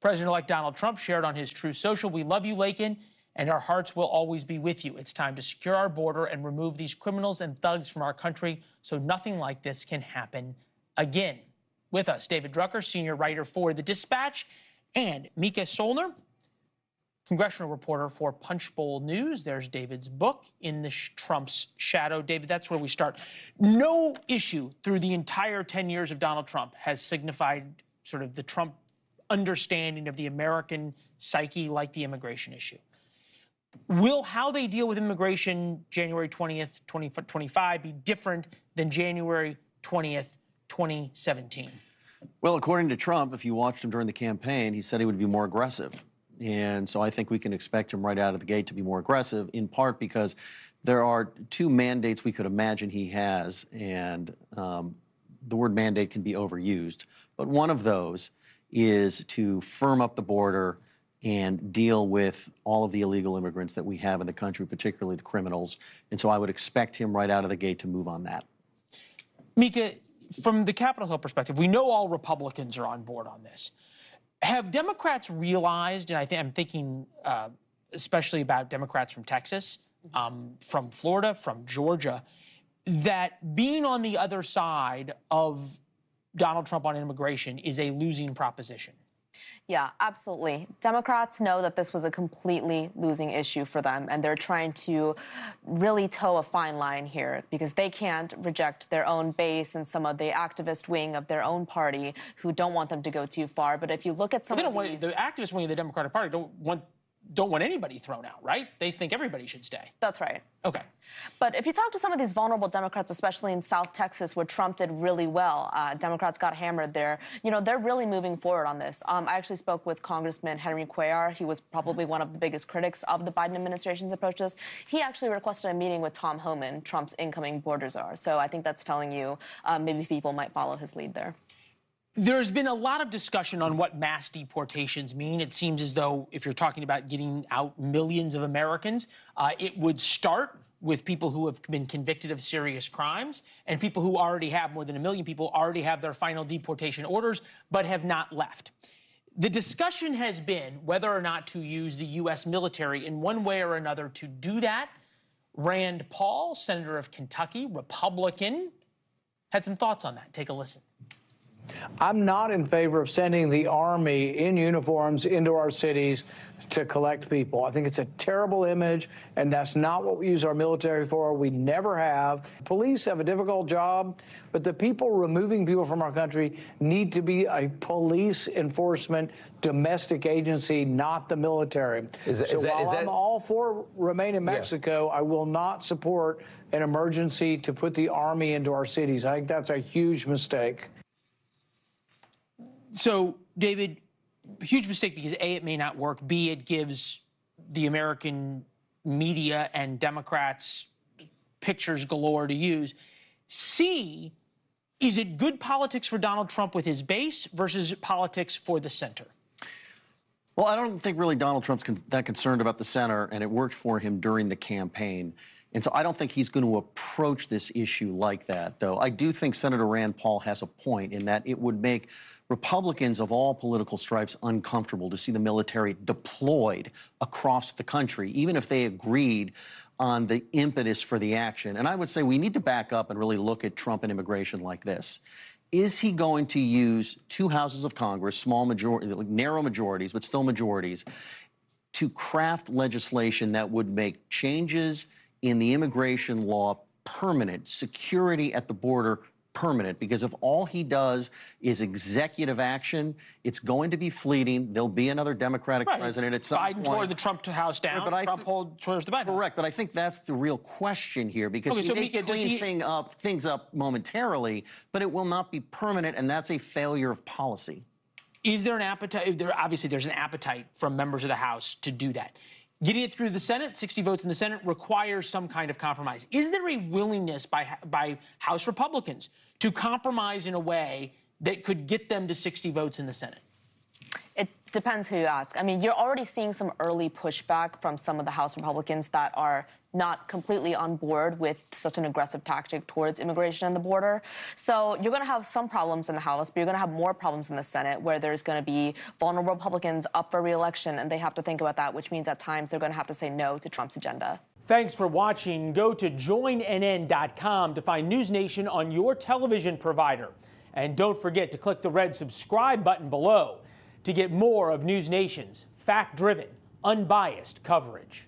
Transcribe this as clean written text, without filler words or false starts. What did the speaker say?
President-elect Donald Trump shared on his Truth Social, "We love you, Lakin, and our hearts will always be with you. It's time to secure our border and remove these criminals and thugs from our country so nothing like this can happen again." With us, David Drucker, senior writer for The Dispatch, and Mica Soellner, congressional reporter for Punchbowl News. There's David's book, In the Trump's Shadow. David, that's where we start. No issue through the entire 10 years of Donald Trump has signified sort of the Trump understanding of the American psyche like the immigration issue. Will how they deal with immigration January 20th, 2025 be different than January 20th, 2017? Well, according to Trump, if you watched him during the campaign, he said he would be more aggressive. And so I think we can expect him right out of the gate to be more aggressive, in part because there are two mandates we could imagine he has, and the word mandate can be overused. But one of those is to firm up the border and deal with all of the illegal immigrants that we have in the country, particularly the criminals. And so I would expect him right out of the gate to move on that. Mica, from the Capitol Hill perspective, we know all Republicans are on board on this. Have Democrats realized, and I'm thinking especially about Democrats from Texas, from Florida, from Georgia, that being on the other side of Donald Trump on immigration is a losing proposition? Yeah, absolutely. Democrats know that this was a completely losing issue for them, and they're trying to really toe a fine line here because they can't reject their own base and some of the activist wing of their own party who don't want them to go too far. But if you look at some of these... The activist wing of the Democratic Party don't want anybody thrown out, right? They think everybody should stay. That's right. Okay. But if you talk to some of these vulnerable Democrats, especially in South Texas, where Trump did really well, Democrats got hammered there, you know, they're really moving forward on this. I actually spoke with Congressman Henry Cuellar. He was probably one of the biggest critics of the Biden administration's approach to this. He actually requested a meeting with Tom Homan, Trump's incoming border czar. So I think that's telling you maybe people might follow his lead there. There's been a lot of discussion on what mass deportations mean. It seems as though if you're talking about getting out millions of Americans, it would start with people who have been convicted of serious crimes and people who already have, more than 1 million people, already have their final deportation orders but have not left. The discussion has been whether or not to use the U.S. military in one way or another to do that. Rand Paul, senator of Kentucky, Republican, had some thoughts on that. Take a listen. I'm not in favor of sending the Army in uniforms into our cities to collect people. I think it's a terrible image, and that's not what we use our military for. We never have. Police have a difficult job, but the people removing people from our country need to be a police enforcement domestic agency, not the military. I'm all for remain in Mexico, I will not support an emergency to put the Army into our cities. I think that's a huge mistake. So, David, huge mistake because A, it may not work, B, it gives the American media and Democrats pictures galore to use. C, is it good politics for Donald Trump with his base versus politics for the center? Well, I don't think really Donald Trump's that concerned about the center, and it worked for him during the campaign. And so I don't think he's going to approach this issue like that, though. I do think Senator Rand Paul has a point in that it would make Republicans of all political stripes uncomfortable to see the military deployed across the country, even if they agreed on the impetus for the action. And I would say we need to back up and really look at Trump and immigration like this. Is he going to use two houses of Congress, small majority, narrow majorities, but still majorities, to craft legislation that would make changes in the immigration law permanent, security at the border permanent? Because if all he does is executive action, it's going to be fleeting. There'll be another Democratic president at some point. Biden tore the Trump House down. But Trump towards the Biden. Correct, but I think that's the real question here, because he may clean things up momentarily, but it will not be permanent, and that's a failure of policy. Is there an appetite? Obviously, there's an appetite from members of the House to do that. Getting it through the Senate, 60 votes in the Senate, requires some kind of compromise. Is there a willingness by House Republicans to compromise in a way that could get them to 60 votes in the Senate? Depends who you ask. I mean, you're already seeing some early pushback from some of the House Republicans that are not completely on board with such an aggressive tactic towards immigration and the border. So you're going to have some problems in the House, but you're going to have more problems in the Senate, where there's going to be vulnerable Republicans up for re-election, and they have to think about that, which means at times they're going to have to say no to Trump's agenda. Thanks for watching. Go to joinnn.com to find NewsNation on your television provider. And don't forget to click the red subscribe button below to get more of NewsNation's fact-driven, unbiased coverage.